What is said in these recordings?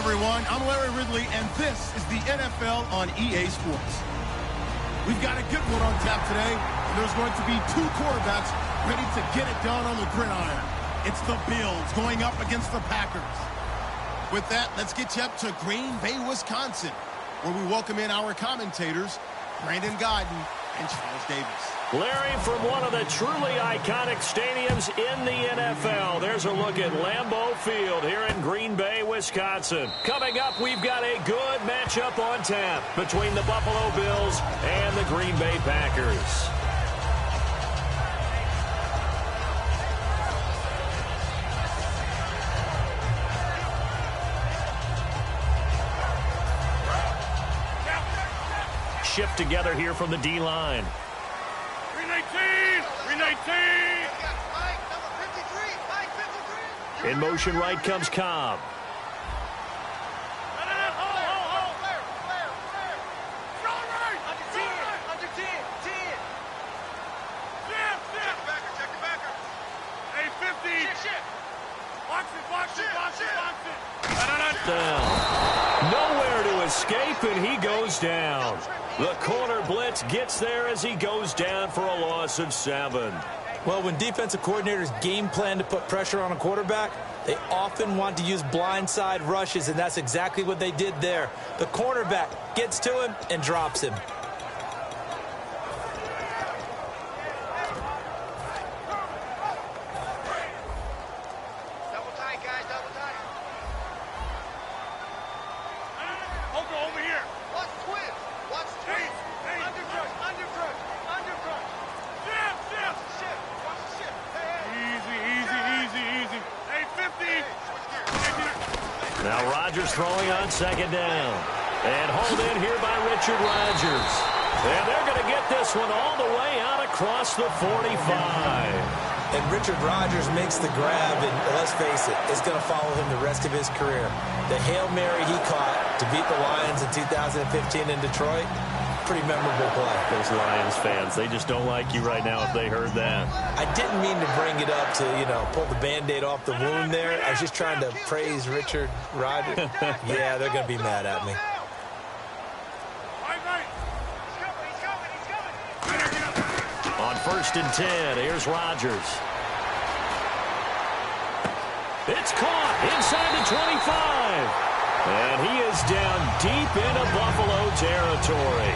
everyone. I'm Larry Ridley, and this is the NFL on EA Sports. We've got a good one on tap today, and there's going to be two quarterbacks ready to get it done on the gridiron. It's the Bills going up against the Packers. With that, let's get you up to Green Bay, Wisconsin, where we welcome in our commentators, Brandon Godden and Charles Davis. Larry, from one of the truly iconic stadiums in the NFL, there's a look at Lambeau Field here in Green Bay, Wisconsin. Coming up, we've got a good matchup on tap between the Buffalo Bills and the Green Bay Packers. Shift together here from the D-line. In motion right comes Cobb. Down. Nowhere to escape, and he goes down. The corner blitz gets there as he goes down for a loss of 7. Well, when defensive coordinators game plan to put pressure on a quarterback, they often want to use blindside rushes, and that's exactly what they did there. The cornerback gets to him and drops him. Double tight, guys, double tight. Over here. Watch twist. Watch twist. Undercrush, undercrush, undercrush. Shift. Watch the shift. Easy. Hey, 50. Now Rodgers throwing on second down. And hauled in here by Richard Rodgers. And they're going to get this one all the way out across the 45. And Richard Rodgers makes the grab, and let's face it, it's going to follow him the rest of his career. The Hail Mary he caught to beat the Lions in 2015 in Detroit, pretty memorable play. Those Lions fans, they just don't like you right now if they heard that. I didn't mean to bring it up to, pull the Band-Aid off the wound there. I was just trying to praise Richard Rodgers. Yeah, they're going to be mad at me. On 1st and 10, here's Rodgers. It's caught inside the 25. And he is down deep into Buffalo territory.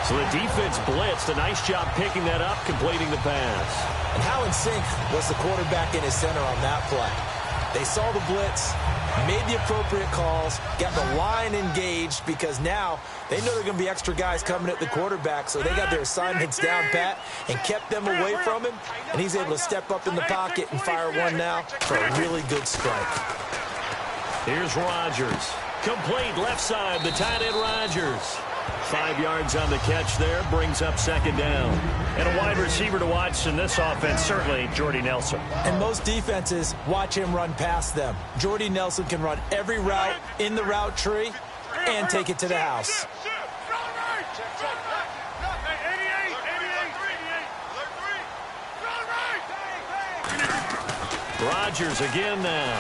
So the defense blitzed. A nice job picking that up, completing the pass. And how in sync was the quarterback in his center on that play? They saw the blitz, made the appropriate calls, got the line engaged, because now they know there are going to be extra guys coming at the quarterback, so they got their assignments down pat and kept them away from him, and he's able to step up in the pocket and fire one now for a really good strike. Here's Rodgers. Complete left side, the tight end Rodgers. 5 yards on the catch there, brings up second down. And a wide receiver to watch in this offense, certainly Jordy Nelson. And most defenses watch him run past them. Jordy Nelson can run every route in the route tree and take it to the house. Rodgers again now.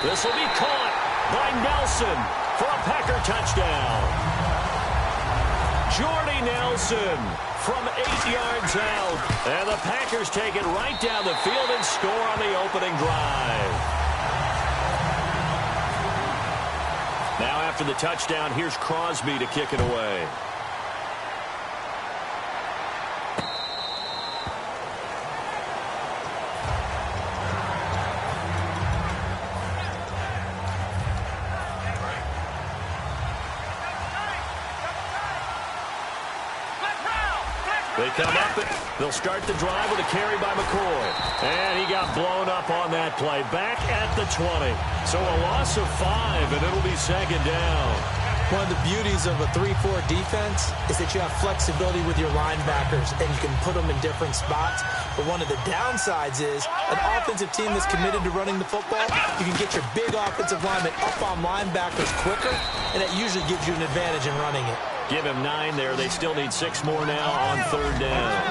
This will be caught by Nelson for a Packer touchdown. Jordy Nelson from 8 yards out. And the Packers take it right down the field and score on the opening drive. Now after the touchdown, here's Crosby to kick it away. They come up, they'll start the drive with a carry by McCoy. And he got blown up on that play. Back at the 20. So a loss of 5, and it'll be second down. One of the beauties of a 3-4 defense is that you have flexibility with your linebackers, and you can put them in different spots. But one of the downsides is an offensive team that's committed to running the football, you can get your big offensive linemen up on linebackers quicker, and that usually gives you an advantage in running it. Give him 9 there. They still need 6 more now on third down.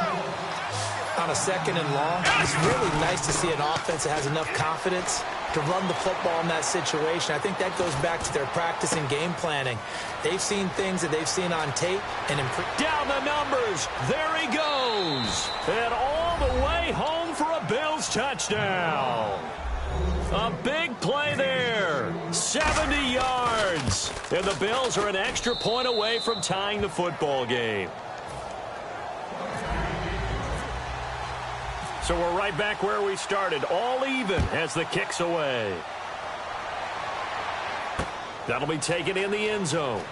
On a second and long, it's really nice to see an offense that has enough confidence to run the football in that situation. I think that goes back to their practice and game planning. They've seen things that they've seen on tape and down the numbers. There he goes. And all the way home for a Bills touchdown. A big play there. 70 yards. And the Bills are an extra point away from tying the football game. So we're right back where we started, all even as the kick's away. That'll be taken in the end zone.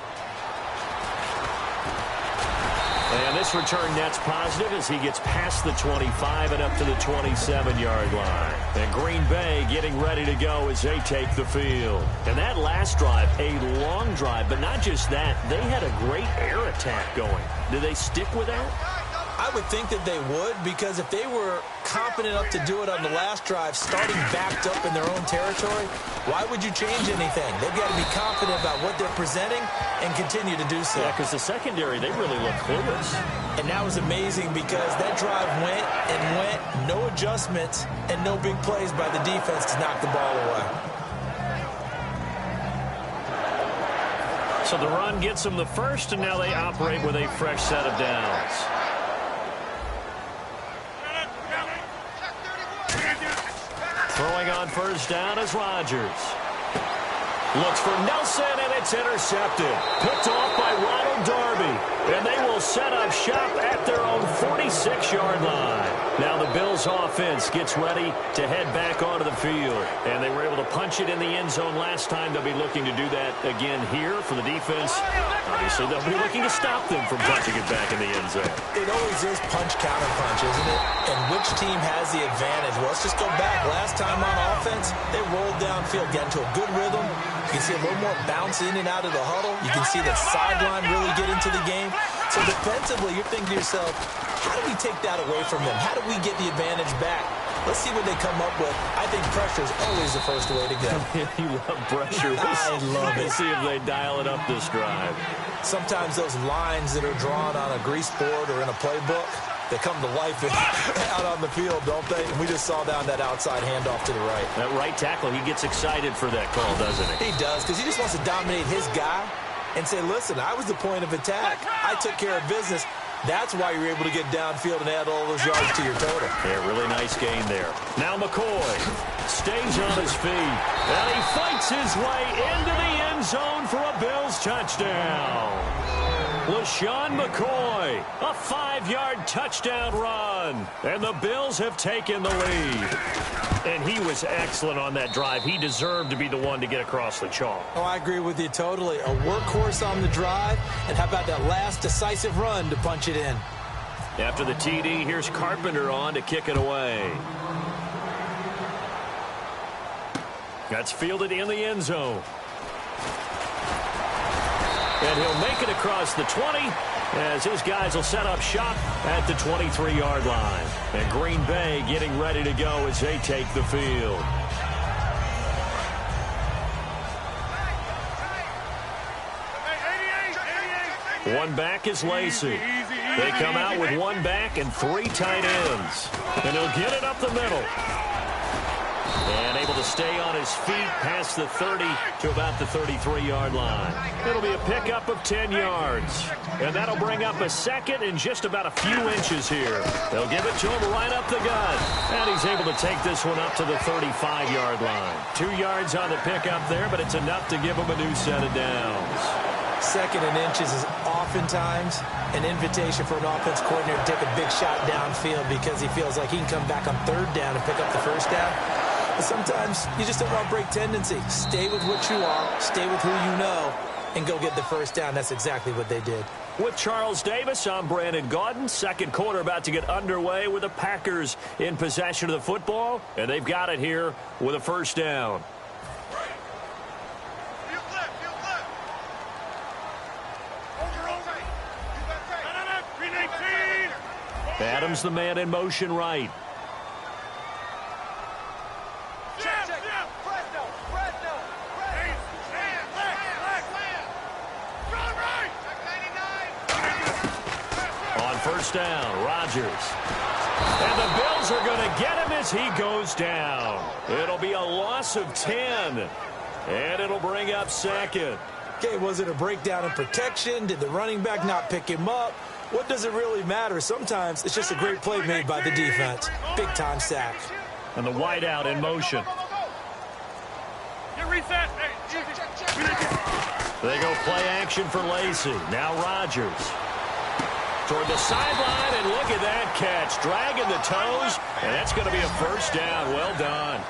And this return net's positive as he gets past the 25 and up to the 27-yard line. And Green Bay getting ready to go as they take the field. And that last drive, a long drive, but not just that. They had a great air attack going. Do they stick with that? I would think that they would, because if they were confident enough to do it on the last drive, starting backed up in their own territory, why would you change anything? They've got to be confident about what they're presenting and continue to do so. Yeah, because the secondary, they really look clueless. And that was amazing because that drive went and went, no adjustments, and no big plays by the defense to knock the ball away. So the run gets them the first, and now they operate with a fresh set of downs. Throwing on first down is Rodgers. Looks for Nelson, and it's intercepted. Picked off by Ronald Darby. And they will set up shop at their own 46-yard line. Now the Bills' offense gets ready to head back onto the field. And they were able to punch it in the end zone last time. They'll be looking to do that again here for the defense. Obviously, they'll be looking to stop them from punching it back in the end zone. It always is punch, counter punch, isn't it? And which team has the advantage? Well, let's just go back. Last time on offense, they rolled downfield, got into a good rhythm. You can see a little more bounce in and out of the huddle. You can see the sideline really get into the game. So defensively, you're thinking to yourself, how do we take that away from them? How do we get the advantage back? Let's see what they come up with. I think pressure is always the first way to go. You love pressure. I love it. Let's see if they dial it up this drive. Sometimes those lines that are drawn on a grease board or in a playbook, they come to life out on the field, don't they? And we just saw down that outside handoff to the right. That right tackle, he gets excited for that call, doesn't he? He does, because he just wants to dominate his guy and say, listen, I was the point of attack. I took care of business. That's why you're able to get downfield and add all those yards to your total. Yeah, really nice gain there. Now McCoy stays on his feet, and he fights his way into the end zone for a Bills touchdown. LaShawn McCoy, a 5-yard touchdown run, and the Bills have taken the lead. And he was excellent on that drive. He deserved to be the one to get across the chalk. Oh, I agree with you totally. A workhorse on the drive, and how about that last decisive run to punch it in? After the TD, here's Carpenter on to kick it away. That's fielded in the end zone. And he'll make it across the 20 as his guys will set up shop at the 23-yard line. And Green Bay getting ready to go as they take the field. One back is Lacey. They come out with one back and 3 tight ends. And he'll get it up the middle. And able to stay on his feet past the 30 to about the 33-yard line. It'll be a pickup of 10 yards. And that'll bring up a second in just about a few inches here. They'll give it to him right up the gut. And he's able to take this one up to the 35-yard line. 2 yards on the pickup there, but it's enough to give him a new set of downs. Second and inches is oftentimes an invitation for an offense coordinator to take a big shot downfield because he feels like he can come back on third down and pick up the first down. But sometimes you just don't want to break tendency. Stay with what you are, stay with who you know, and go get the first down. That's exactly what they did. With Charles Davis, I'm Brandon Gaudin. Second quarter about to get underway with the Packers in possession of the football. And they've got it here with a first down. Adams the man in motion right. On first down. Rodgers. And the Bills are going to get him as he goes down. It'll be a loss of 10. And it'll bring up second. Okay, was it a breakdown in protection? Did the running back not pick him up? What does it really matter? Sometimes it's just a great play made by the defense. Big-time sack. And the wideout in motion. Get reset. They go play action for Lacy. Now Rodgers. Toward the sideline, and look at that catch. Dragging the toes, and that's going to be a first down. Well done.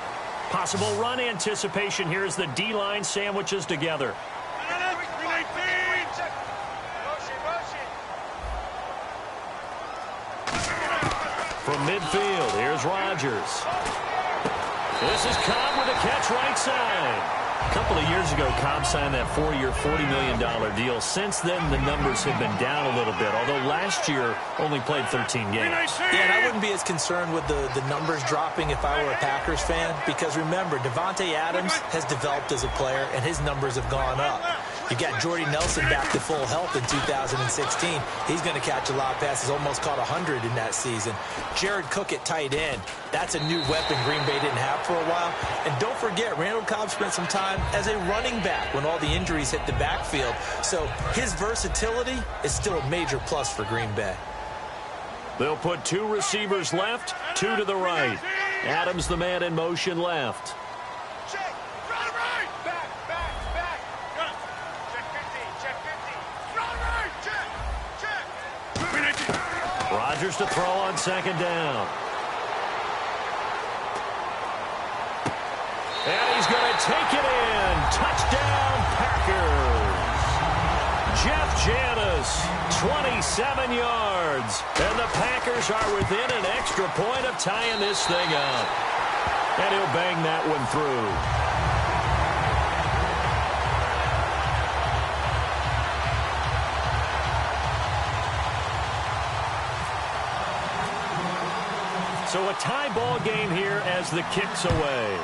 Possible run anticipation here as the D-line sandwiches together. From midfield, here's Rodgers. This is Cobb with a catch right side. A couple of years ago, Cobb signed that 4-year, $40 million deal. Since then, the numbers have been down a little bit, although last year only played 13 games. Yeah, and I wouldn't be as concerned with the numbers dropping if I were a Packers fan, because remember, Devontae Adams has developed as a player, and his numbers have gone up. You got Jordy Nelson back to full health in 2016. He's going to catch a lot of passes, almost caught 100 in that season. Jared Cook at tight end. That's a new weapon Green Bay didn't have for a while. And don't forget, Randall Cobb spent some time as a running back when all the injuries hit the backfield. So his versatility is still a major plus for Green Bay. They'll put 2 receivers left, 2 to the right. Adams, the man in motion, left. Rodgers to throw on second down. And he's going to take it in. Touchdown, Packers. Jeff Janis, 27 yards. And the Packers are within an extra point of tying this thing up. And he'll bang that one through. So a tie ball game here as the kick's away.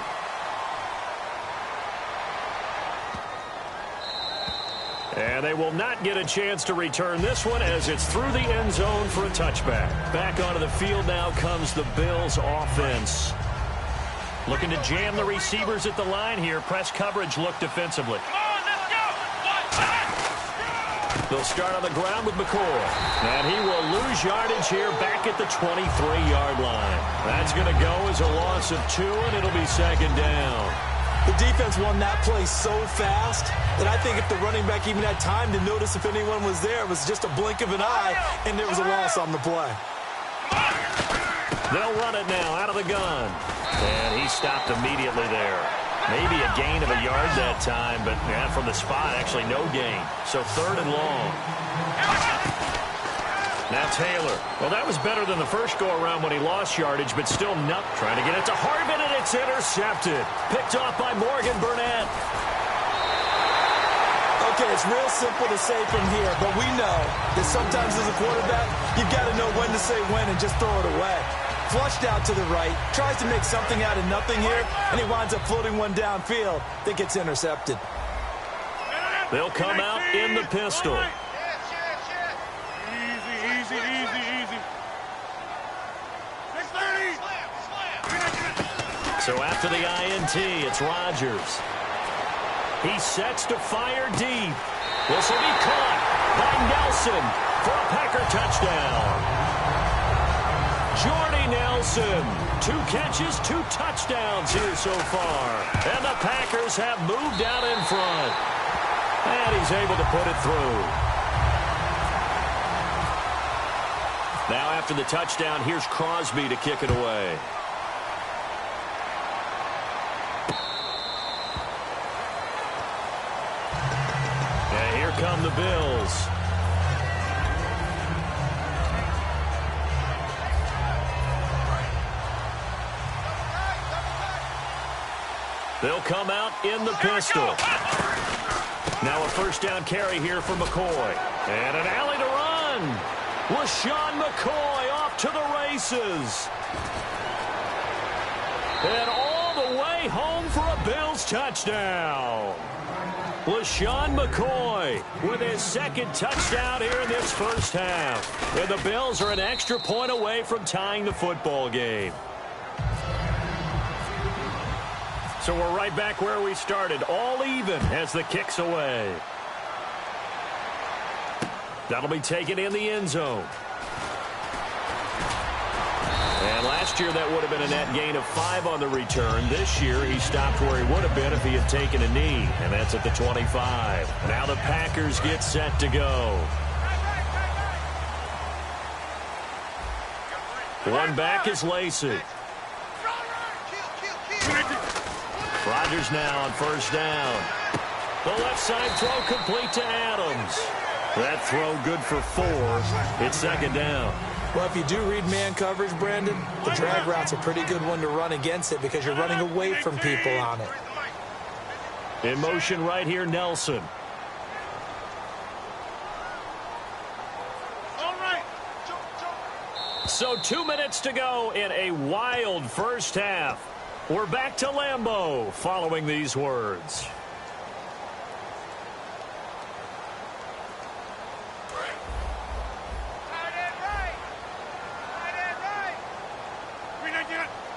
And they will not get a chance to return this one as it's through the end zone for a touchback. Back onto the field now comes the Bills offense. Looking to jam the receivers at the line here. Press coverage look defensively. They'll start on the ground with McCoy. And he will lose yardage here back at the 23-yard line. That's going to go as a loss of 2, and it'll be second down. The defense won that play so fast that I think if the running back even had time to notice if anyone was there, it was just a blink of an eye, and there was a loss on the play. They'll run it now out of the gun. And he stopped immediately there. Maybe a gain of a yard that time, but from the spot, actually no gain. So 3rd and long. Now Taylor. Well, that was better than the first go-around when he lost yardage, but still not trying to get it to Hardman, and it's intercepted. Picked off by Morgan Burnett. Okay, it's real simple to say from here, but we know that sometimes as a quarterback, you've got to know when to say when and just throw it away. Flushed out to the right, tries to make something out of nothing here, and he winds up floating one downfield that gets intercepted. They'll come out in the pistol. Easy. So after the INT, it's Rodgers. He sets to fire deep. This will be caught by Nelson for a Packer touchdown. Jordy Nelson, 2 catches, 2 touchdowns here so far. And the Packers have moved out in front. And he's able to put it through. Now after the touchdown, here's Crosby to kick it away. And here come the Bills. They'll come out in the pistol. Now a first down carry here for McCoy. And an alley to run. LaShawn McCoy off to the races. And all the way home for a Bills touchdown. LaShawn McCoy with his second touchdown here in this first half. And the Bills are an extra point away from tying the football game. So we're right back where we started, all even as the kick's away. That'll be taken in the end zone. And last year that would have been a net gain of 5 on the return. This year he stopped where he would have been if he had taken a knee, and that's at the 25. Now the Packers get set to go. One back is Lacey. Rodgers now on first down. The left side throw complete to Adams. That throw good for 4. It's second down. Well, if you do read man coverage, Brandon, the drag route's a pretty good one to run against it because you're running away from people on it. In motion right here, Nelson. So 2 minutes to go in a wild first half. We're back to Lambeau following these words.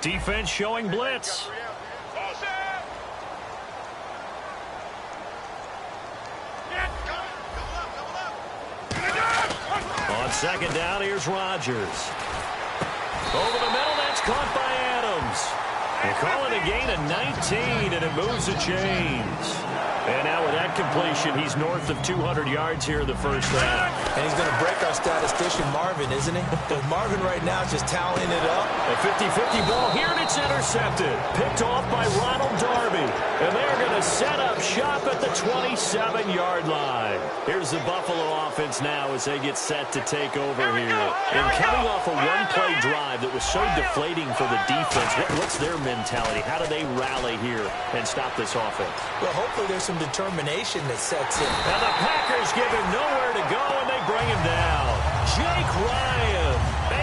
Defense showing blitz. On second down, here's Rodgers. Over the middle, that's caught by Adams. They call it a gain of 19, and it moves the chains. And now with that completion, he's north of 200 yards here in the first half. And he's going to break our statistician, Marvin, isn't he? Because Marvin right now is just tallying it up. A 50-50 ball here, and it's intercepted. Picked off by Ronald Darby. And they're going to set up shop at the 27-yard line. Here's the Buffalo offense now as they get set to take over here. And coming off a one-play drive that was so deflating for the defense, what's their mentality? How do they rally here and stop this offense? Well, hopefully there's some determination that sets in. Now the Packers give him nowhere to go, and they bring him down. Jake Ryan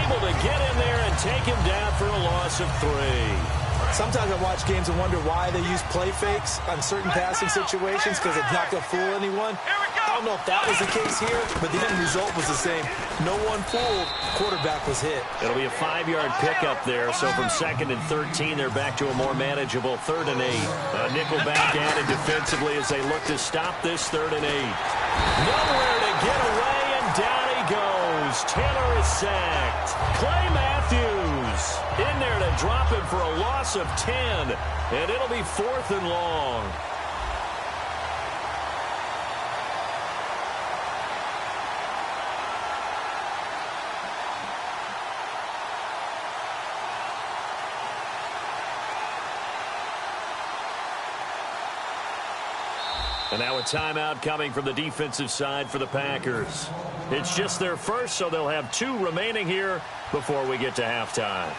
able to get in there and take him down for a loss of 3. Sometimes I watch games and wonder why they use play fakes on certain passing situations because it's not going to fool anyone. I don't know if that was the case here, but the end result was the same. No one fooled. Quarterback was hit. It'll be a 5-yard pickup there, so from 2nd and 13, they're back to a more manageable 3rd and 8. A nickel back added defensively as they look to stop this 3rd and 8. Nowhere to get away, and down he goes. Taylor is sacked. Clay Matthews in there to drop him for a loss of 10, and it'll be 4th and long. And now a timeout coming from the defensive side for the Packers. It's just their first, so they'll have 2 remaining here before we get to halftime.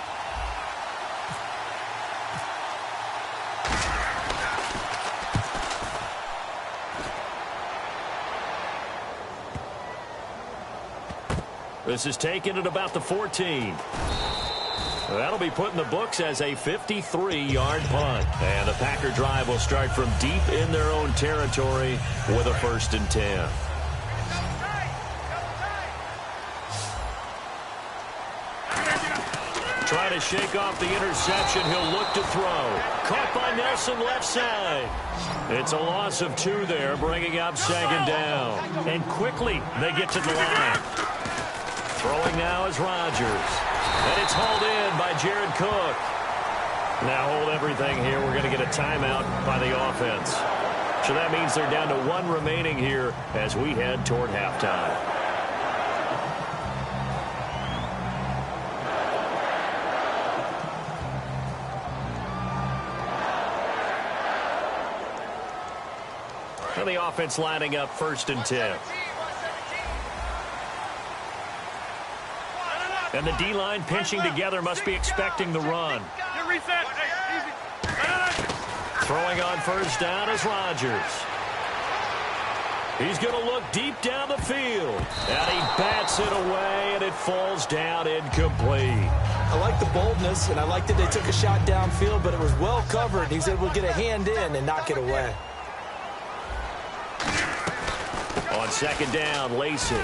This is taken at about the 14. That'll be put in the books as a 53-yard punt. And the Packer drive will start from deep in their own territory with a 1st and 10. Trying to shake off the interception. He'll look to throw. Caught by Nelson left side. It's a loss of 2 there, bringing up 2nd down. And quickly they get to the line. Throwing now is Rodgers. And it's hauled in by Jared Cook. Now hold everything here. We're going to get a timeout by the offense. So that means they're down to 1 remaining here as we head toward halftime. And the offense lining up 1st and 10. And the D-line pinching together must be expecting the run. Throwing on first down is Rodgers. He's going to look deep down the field. And he bats it away, and it falls down incomplete. I like the boldness, and I like that they took a shot downfield, but it was well covered. He's able to get a hand in and knock it away. On second down, Lacey.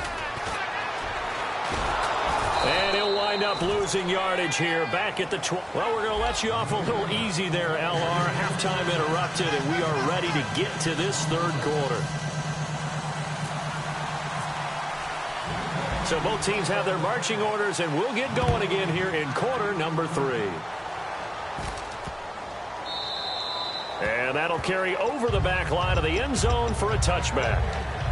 And he'll wind up losing yardage here back at the 12. Well, we're going to let you off a little easy there, LR. Halftime interrupted, and we are ready to get to this third quarter. So both teams have their marching orders, and we'll get going again here in quarter number 3. And that'll carry over the back line of the end zone for a touchback.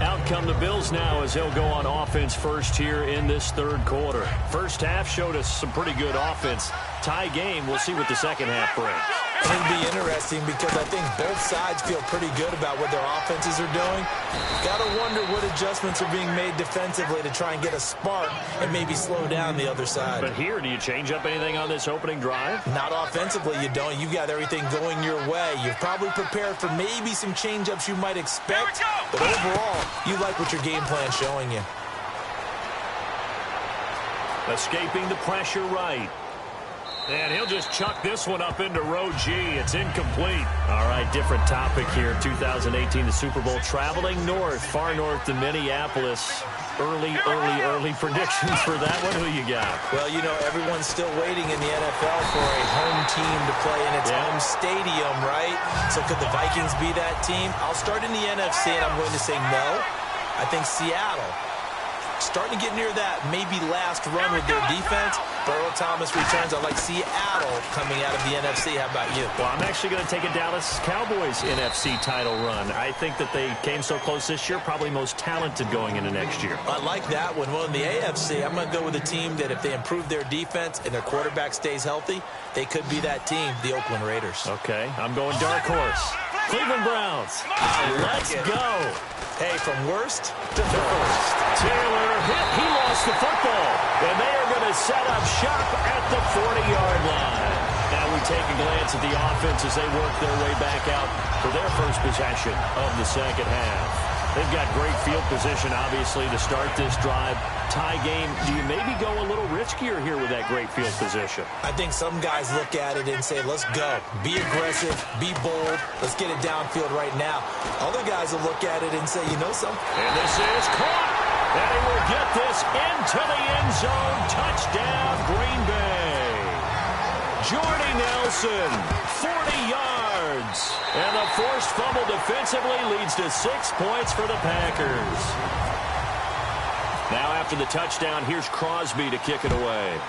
Out come the Bills now as they'll go on offense first here in this third quarter. First half showed us some pretty good offense. Tie game. We'll see what the second half brings. It'll be interesting because I think both sides feel pretty good about what their offenses are doing. Got to wonder what adjustments are being made defensively to try and get a spark and maybe slow down the other side. But here, do you change up anything on this opening drive? Not offensively, you don't. You've got everything going your way. You've probably prepared for maybe some change-ups you might expect. But overall, you like what your game plan's showing you. Escaping the pressure right. And he'll just chuck this one up into row G. It's incomplete. All right, different topic here. 2018, the Super Bowl, traveling north, far north to Minneapolis. Early predictions for that one. Who you got? Well, you know, everyone's still waiting in the NFL for a home team to play in its home stadium, right? So could the Vikings be that team? I'll start in the NFC, and I'm going to say no. I think Seattle. Starting to get near that maybe last run with their defense. Burrow Thomas returns. I like Seattle coming out of the NFC. How about you? Well, I'm actually going to take a Dallas Cowboys NFC title run. I think that they came so close this year, probably most talented going into next year. I like that one. Well, in the AFC, I'm going to go with a team that if they improve their defense and their quarterback stays healthy, they could be that team, the Oakland Raiders. Okay, I'm going dark horse. Cleveland Browns. Let's go. Hey, from worst to first. Taylor hit. He lost the football. And they are going to set up shop at the 40-yard line. Now we take a glance at the offense as they work their way back out for their first possession of the second half. They've got great field position, obviously, to start this drive. Tie game, do you maybe go a little riskier here with that great field position? I think some guys look at it and say, let's go. Be aggressive. Be bold. Let's get it downfield right now. Other guys will look at it and say, you know something? And this is caught. And he will get this into the end zone. Touchdown, Green Bay. Jordy Nelson, 40 yards. And the forced fumble defensively leads to 6 points for the Packers. Now after the touchdown, here's Crosby to kick it away.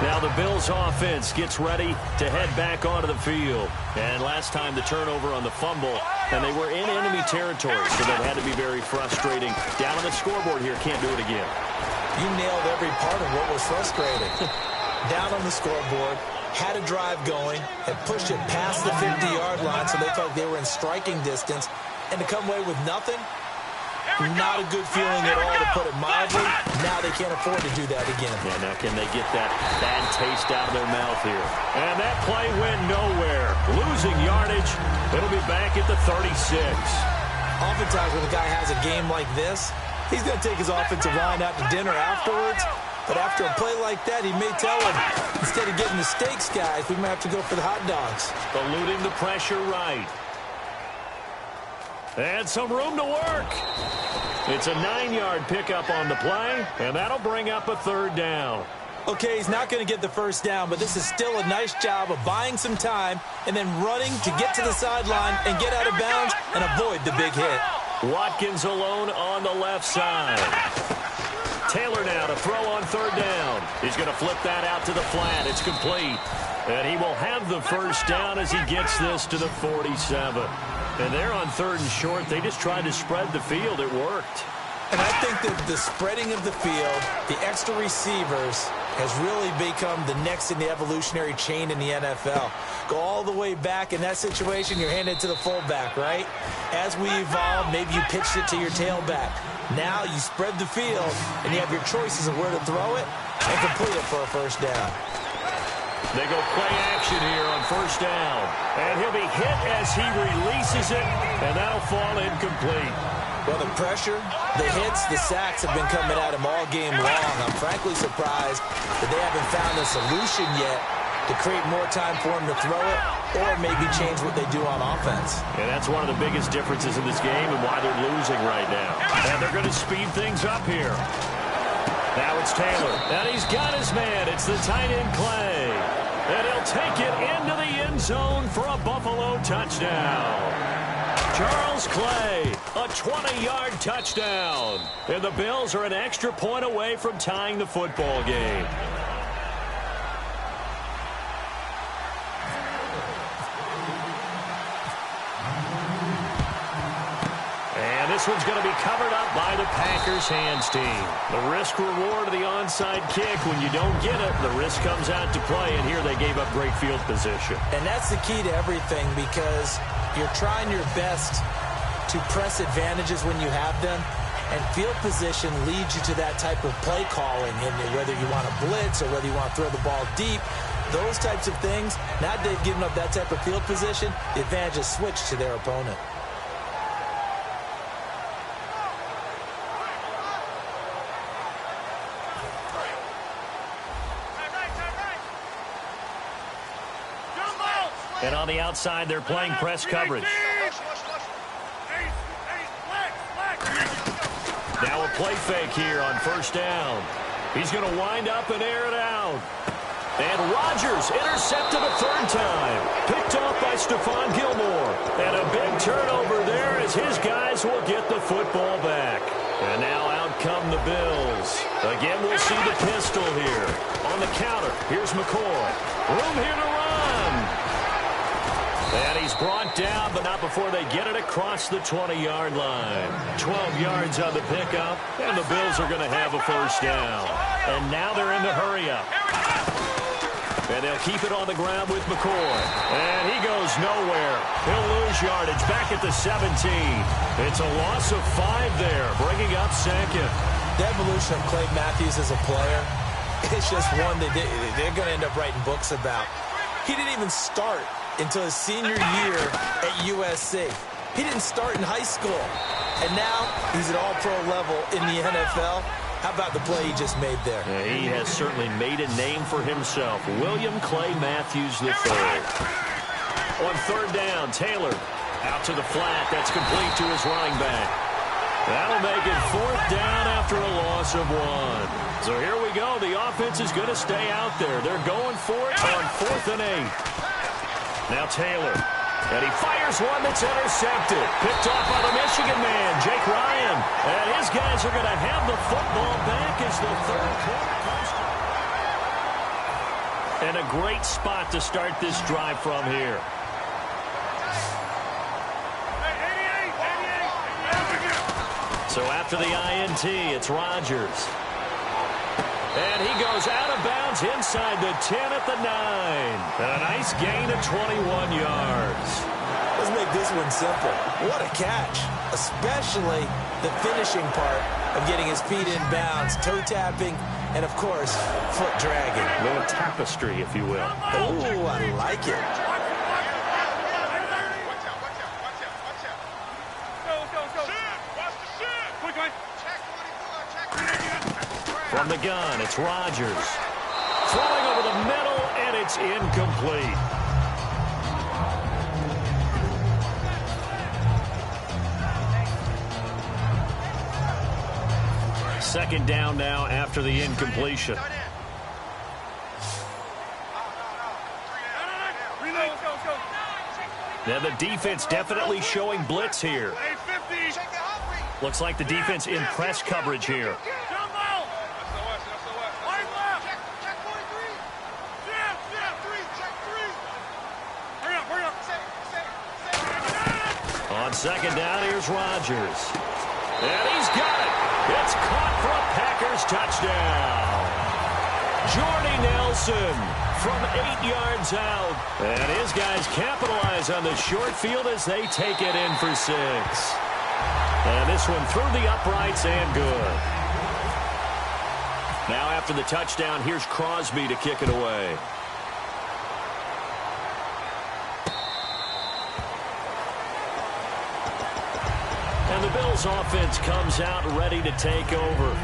Now the Bills offense gets ready to head back onto the field. And last time the turnover on the fumble, and they were in enemy territory, so that had to be very frustrating. Down on the scoreboard here, can't do it again. You nailed every part of what was frustrating. Down on the scoreboard, had a drive going, and pushed it past the 50-yard line so they felt they were in striking distance, and to come away with nothing, not a good feeling at all, to put it mildly. Now they can't afford to do that again. Yeah, now can they get that bad taste out of their mouth here? And that play went nowhere. Losing yardage. It'll be back at the 36. Oftentimes when a guy has a game like this, he's going to take his offensive line out to dinner afterwards. But after a play like that, he may tell him, instead of getting the steaks, guys, we might have to go for the hot dogs. Eluding the pressure right. And some room to work. It's a 9-yard pickup on the play, and that'll bring up a third down. Okay, he's not going to get the first down, but this is still a nice job of buying some time and then running to get to the sideline and get out of bounds and avoid the big hit. Watkins alone on the left side. Taylor now to throw on third down. He's going to flip that out to the flat. It's complete. And he will have the first down as he gets this to the 47. And they're on third and short. They just tried to spread the field. It worked. And I think that the spreading of the field, the extra receivers, has really become the next in the evolutionary chain in the NFL. Go all the way back in that situation, you're handed to the fullback, right? As we evolve, maybe you pitched it to your tailback. Now you spread the field, and you have your choices of where to throw it and complete it for a first down. They go play action here on first down. And he'll be hit as he releases it, and that'll fall incomplete. Well, the pressure, the hits, the sacks have been coming at him all game long. I'm frankly surprised that they haven't found a solution yet to create more time for him to throw it or maybe change what they do on offense. And that's one of the biggest differences in this game and why they're losing right now. And they're going to speed things up here. Now it's Taylor. And he's got his man. It's the tight end Clay. And he'll take it into the end zone for a Buffalo touchdown. Charles Clay, a 20-yard touchdown. And the Bills are an extra point away from tying the football game. And this one's going to be covered up by the Packers hands team. The risk-reward of the onside kick. When you don't get it, the risk comes out to play. And here they gave up great field position. And that's the key to everything, because you're trying your best to press advantages when you have them, and field position leads you to that type of play calling. And whether you want to blitz or whether you want to throw the ball deep, those types of things, now they've given up that type of field position, the advantage is switched to their opponent. And on the outside, they're playing press coverage. Now a play fake here on first down. He's going to wind up and air it out. And Rodgers intercepted a third time. Picked off by Stephon Gilmore. And a big turnover there as his guys will get the football back. And now out come the Bills. Again, we'll see the pistol here. On the counter, here's McCoy. Room here to run. And he's brought down, but not before they get it across the 20-yard line. 12 yards on the pickup, and the Bills are going to have a first down. And now they're in the hurry-up. And they'll keep it on the ground with McCoy. And he goes nowhere. He'll lose yardage back at the 17. It's a loss of 5 there, bringing up second. The evolution of Clay Matthews as a player, it's just one that they're going to end up writing books about. He didn't even start until his senior year at USC. He didn't start in high school. And now he's at all-pro level in the NFL. How about the play he just made there? Yeah, he has certainly made a name for himself. William Clay Matthews III. On third down, Taylor out to the flat. That's complete to his running back. That'll make it fourth down after a loss of 1. So here we go. The offense is going to stay out there. They're going for it on 4th and 8. Now Taylor, and he fires one that's intercepted. Picked off by the Michigan man, Jake Ryan. And his guys are going to have the football back as the third quarter comes to. And a great spot to start this drive from here. So after the INT, it's Rodgers. And he goes out of bounds inside the 10 at the 9. And a nice gain of 21 yards. Let's make this one simple. What a catch, especially the finishing part of getting his feet in bounds, toe tapping, and, of course, foot dragging. A little tapestry, if you will. Oh, I like it. From the gun, it's Rodgers. Throwing over the middle, and it's incomplete. Second down now after the incompletion. Now the defense definitely showing blitz here. Looks like the defense in press coverage here. On second down, here's Rodgers. And he's got it. It's caught for a Packers touchdown. Jordy Nelson from 8 yards out. And his guys capitalize on the short field as they take it in for 6. And this one through the uprights and good. Now after the touchdown, here's Crosby to kick it away. And the Bills offense comes out ready to take over.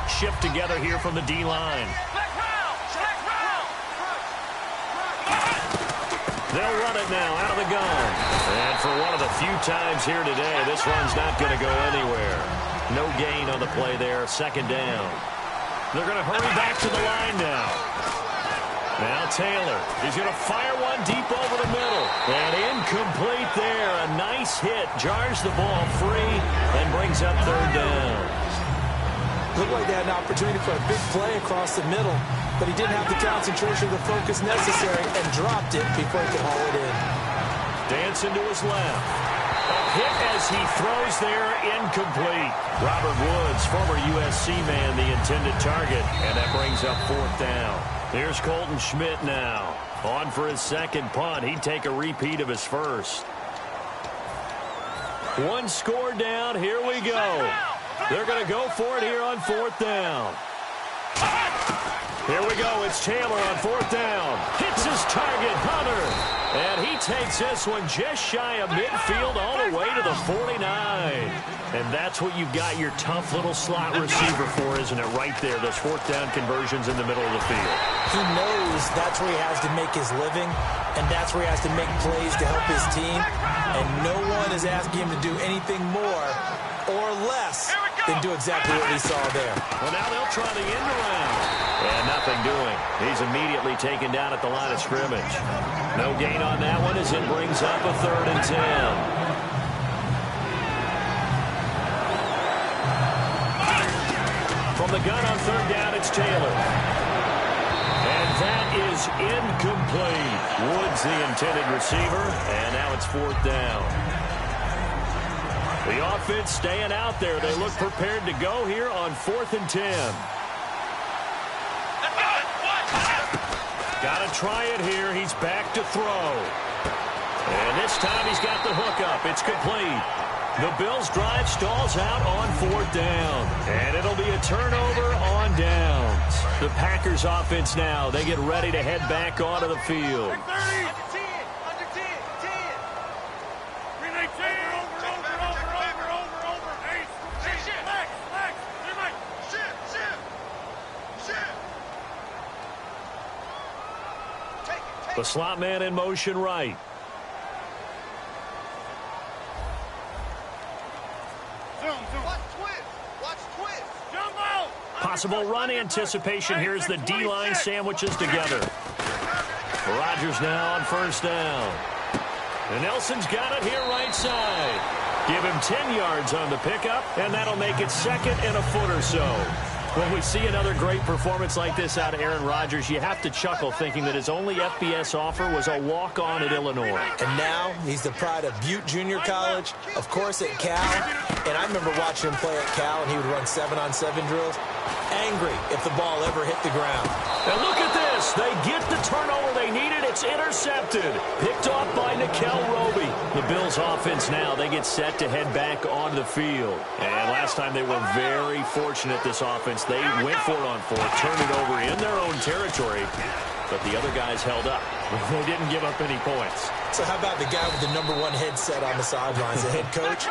Shift together here from the D-line. They'll run it now out of the gun. And for one of the few times here today, this run's not going to go anywhere. No gain on the play there. Second down. They're going to hurry back to the line now. Now Taylor. He's going to fire one deep over the middle. And incomplete there. A nice hit. Jars the ball free and brings up third down. Looked like they had an opportunity for a big play across the middle, but he didn't have the concentration or the focus necessary and dropped it before he could haul it in. Dancing to his left. A hit as he throws there, incomplete. Robert Woods, former USC man, the intended target, and that brings up fourth down. Here's Colton Schmidt now. On for his second punt. He'd take a repeat of his first. One score down. Here we go. They're going to go for it here on fourth down. Here we go. It's Taylor on fourth down. Hits his target, Hunter. And he takes this one just shy of midfield all the way to the 49. And that's what you've got your tough little slot receiver for, isn't it? Right there, those fourth down conversions in the middle of the field. He knows that's where he has to make his living, and that's where he has to make plays to help his team. And no one is asking him to do anything more or less than do exactly what we saw there. Well, now they'll try the end around. And nothing doing. He's immediately taken down at the line of scrimmage. No gain on that one as it brings up a 3rd and 10. From the gun on third down, it's Taylor. And that is incomplete. Woods the intended receiver, and now it's fourth down. The offense staying out there. They look prepared to go here on 4th and 10. Got to try it here. He's back to throw. And this time he's got the hook up. It's complete. The Bills' drive stalls out on fourth down. And it'll be a turnover on downs. The Packers offense now. They get ready to head back onto the field. The slot man in motion right. Possible run anticipation. Here's the D-line sandwiches together. Rodgers now on first down. And Nelson's got it here right side. Give him 10 yards on the pickup, and that'll make it 2nd and a foot or so. When we see another great performance like this out of Aaron Rodgers, you have to chuckle thinking that his only FBS offer was a walk-on at Illinois. And now he's the pride of Butte Junior College, of course at Cal. And I remember watching him play at Cal, and he would run 7-on-7 drills. Angry if the ball ever hit the ground. And look at this. They get the turnover they needed. It's intercepted. Picked off by Nickel Roby. The Bills offense now, they get set to head back onto the field. And last time they were very fortunate, this offense. They went for it on fourth, turned it over in their own territory, but the other guys held up. They didn't give up any points. So how about the guy with the #1 headset on the sidelines, the head coach?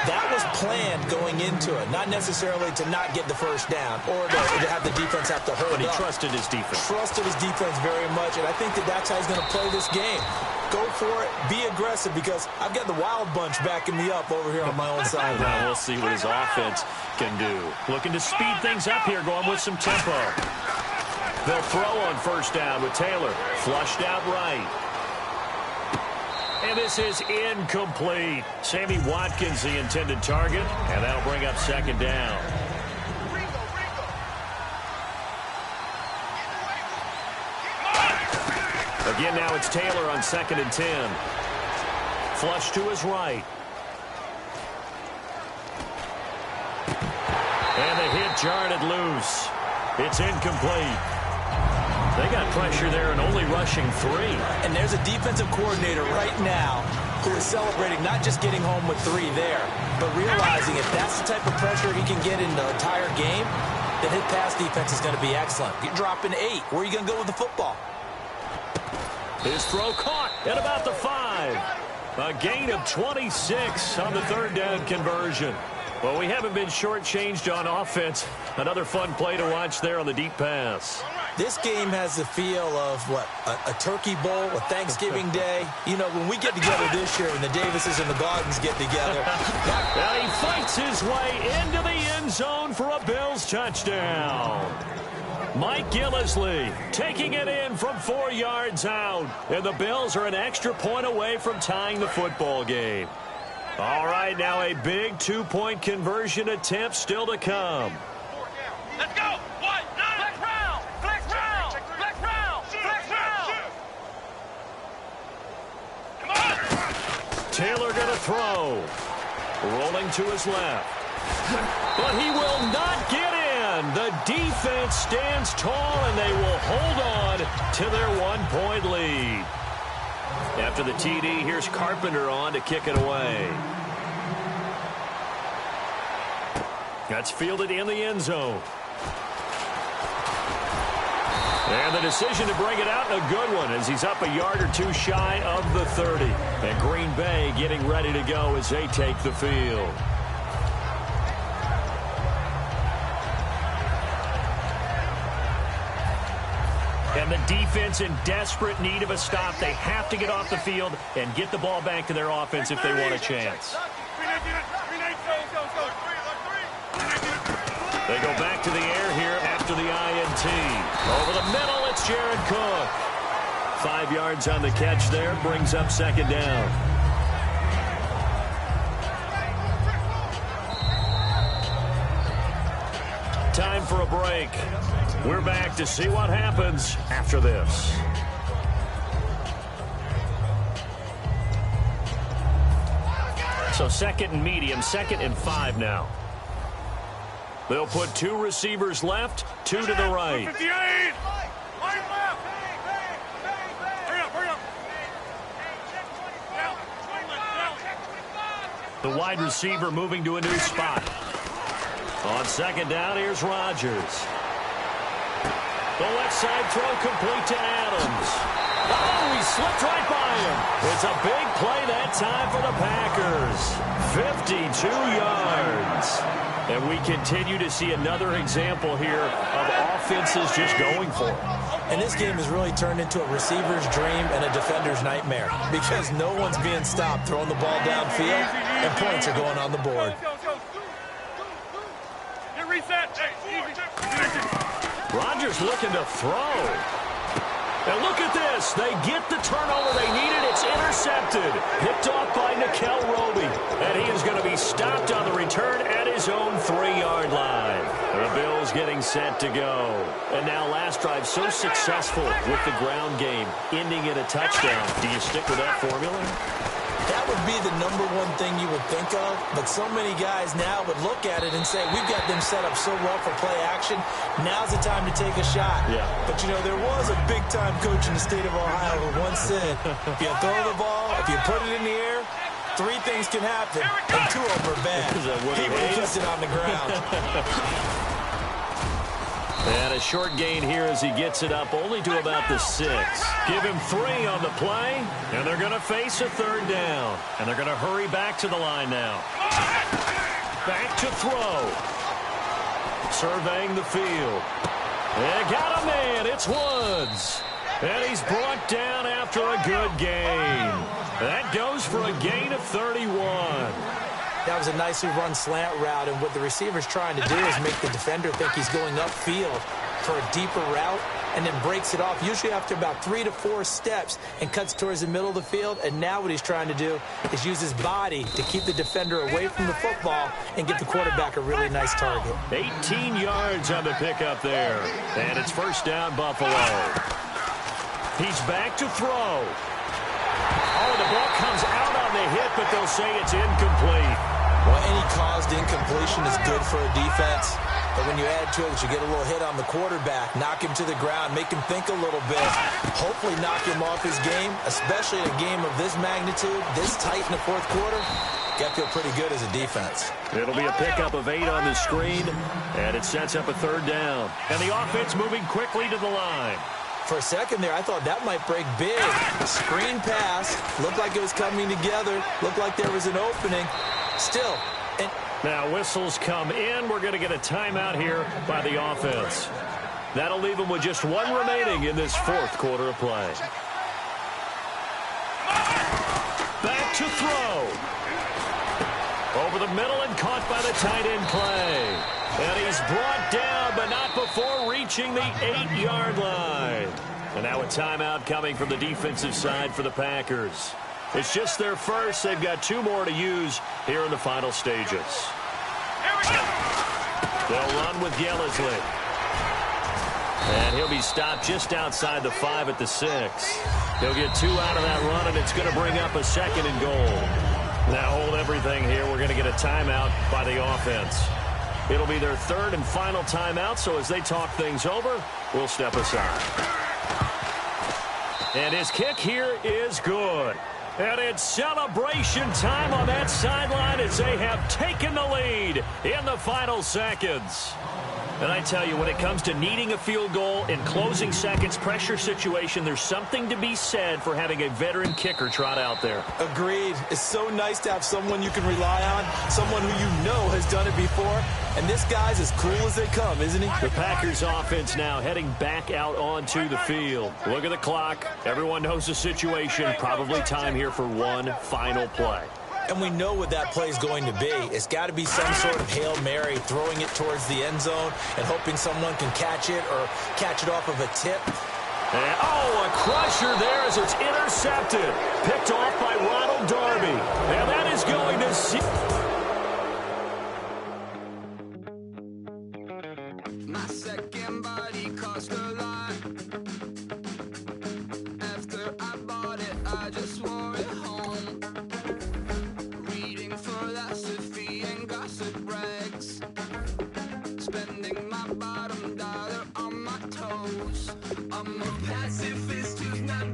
That was planned going into it, not necessarily to not get the first down or to have the defense have to hold up. But he trusted his defense. Trusted his defense very much, and I think that that's how he's going to play this game. Go for it, be aggressive, because I've got the wild bunch backing me up over here on my own sideline. Well, we'll see what his offense can do. Looking to speed things up here, going with some tempo. They'll throw on first down with Taylor. Flushed out right. And this is incomplete. Sammy Watkins, the intended target, and that'll bring up 2nd down. Again, now it's Taylor on 2nd and 10. Flush to his right. And the hit jarred it loose. It's incomplete. They got pressure there and only rushing 3. And there's a defensive coordinator right now who is celebrating not just getting home with 3 there, but realizing if that's the type of pressure he can get in the entire game, then his pass defense is going to be excellent. You're dropping 8. Where are you going to go with the football? His throw caught at about the 5. A gain of 26 on the 3rd down conversion. Well, we haven't been shortchanged on offense Another fun play to watch there on the deep pass. This game has the feel of, a turkey bowl, a Thanksgiving Day. You know, when we get together this year, when the Davises and the Gaugans get together. And he fights his way into the end zone for a Bills touchdown. Mike Gillislee taking it in from 4 yards out. And the Bills are an extra point away from tying the football game. All right, now a big 2-point conversion attempt still to come. Let's go. One, nine. Flex round. Flex round. Flex round. Flex round. Come on. Taylor going to throw. Rolling to his left. But he will not get in. The defense stands tall, and they will hold on to their 1-point lead. After the TD, here's Carpenter on to kick it away. That's fielded in the end zone. And the decision to bring it out, a good one, as he's up a yard or two shy of the 30. And Green Bay getting ready to go as they take the field. And the defense in desperate need of a stop. They have to get off the field and get the ball back to their offense if they want a chance. They go back to the air here after the INT. Over the middle, it's Jared Cook. 5 yards on the catch there, brings up second down. Time for a break. We're back to see what happens after this. So second and medium, 2nd and 5 now. They'll put 2 receivers left, 2 to the right. 58. The wide receiver moving to a new spot. On second down, here's Rodgers. The left side throw complete to Adams. Oh, he slipped right by him. It's a big play that time for the Packers. 52 yards. And we continue to see another example here of offenses just going for it. And this game has really turned into a receiver's dream and a defender's nightmare because no one's being stopped throwing the ball downfield, and points are going on the board. Get reset. Rodgers looking to throw. And look at this. They get the turnover they needed. It's intercepted. Picked off by Nickel Roby. And he is going to be stopped on the return at his own 3-yard line. The Bills getting set to go. And now last drive so successful with the ground game, ending in a touchdown. Do you stick with that formula? That would be the number one thing you would think of, but so many guys now would look at it and say, we've got them set up so well for play action, now's the time to take a shot. Yeah. But, you know, there was a big-time coach in the state of Ohio who once said, if you throw the ball, if you put it in the air, 3 things can happen, and 2 of them are bad. People kiss it on the ground. And a short gain here as he gets it up only to about the 6. Give him 3 on the play, and they're going to face a 3rd down. And they're going to hurry back to the line now. Back to throw. Surveying the field. They got a man. It's Woods. And he's brought down after a good gain. That goes for a gain of 31. That was a nicely run slant route, and what the receiver's trying to do is make the defender think he's going upfield for a deeper route, and then breaks it off, usually after about 3 to 4 steps, and cuts towards the middle of the field. And now what he's trying to do is use his body to keep the defender away from the football and give the quarterback a really nice target. 18 yards on the pickup there, and it's 1st down, Buffalo. He's back to throw. Oh, the ball comes out on the hit, but they'll say it's incomplete. Well, any caused incompletion is good for a defense. But when you add to it that you get a little hit on the quarterback, knock him to the ground, make him think a little bit, hopefully knock him off his game, especially in a game of this magnitude, this tight in the 4th quarter, got to feel pretty good as a defense. It'll be a pickup of 8 on the screen, and it sets up a 3rd down. And the offense moving quickly to the line. For a second there, I thought that might break big. Screen pass, looked like it was coming together, looked like there was an opening. Still, and Now whistles come in. We're going to get a timeout here by the offense. That'll leave them with just one remaining in this fourth quarter of play. Back to throw. Over the middle and caught by the tight end play. And he's brought down, but not before reaching the 8-yard line. And now a timeout coming from the defensive side for the Packers. It's just their first. They've got 2 more to use here in the final stages. They'll run with Yellesley. And he'll be stopped just outside the 5 at the 6. He'll get 2 out of that run, and it's going to bring up a 2nd and goal. Now hold everything here. We're going to get a timeout by the offense. It'll be their 3rd and final timeout, so as they talk things over, we'll step aside. And his kick here is good. And it's celebration time on that sideline as they have taken the lead in the final seconds. And I tell you, when it comes to needing a field goal in closing seconds, pressure situation, there's something to be said for having a veteran kicker trot out there. Agreed. It's so nice to have someone you can rely on, someone who you know has done it before. And this guy's as cool as they come, isn't he? The Packers offense now heading back out onto the field. Look at the clock. Everyone knows the situation. Probably time here for one final play. And we know what that play is going to be. It's got to be some sort of Hail Mary, throwing it towards the end zone and hoping someone can catch it or catch it off of a tip. And, a crusher there as it's intercepted. Picked off by Ronald Darby. And that is going to see... My second body cost a lot. After I bought it, I just wore it home. Reading philosophy and gossip rags. Spending my bottom dollar on my toes. I'm a pacifist who's not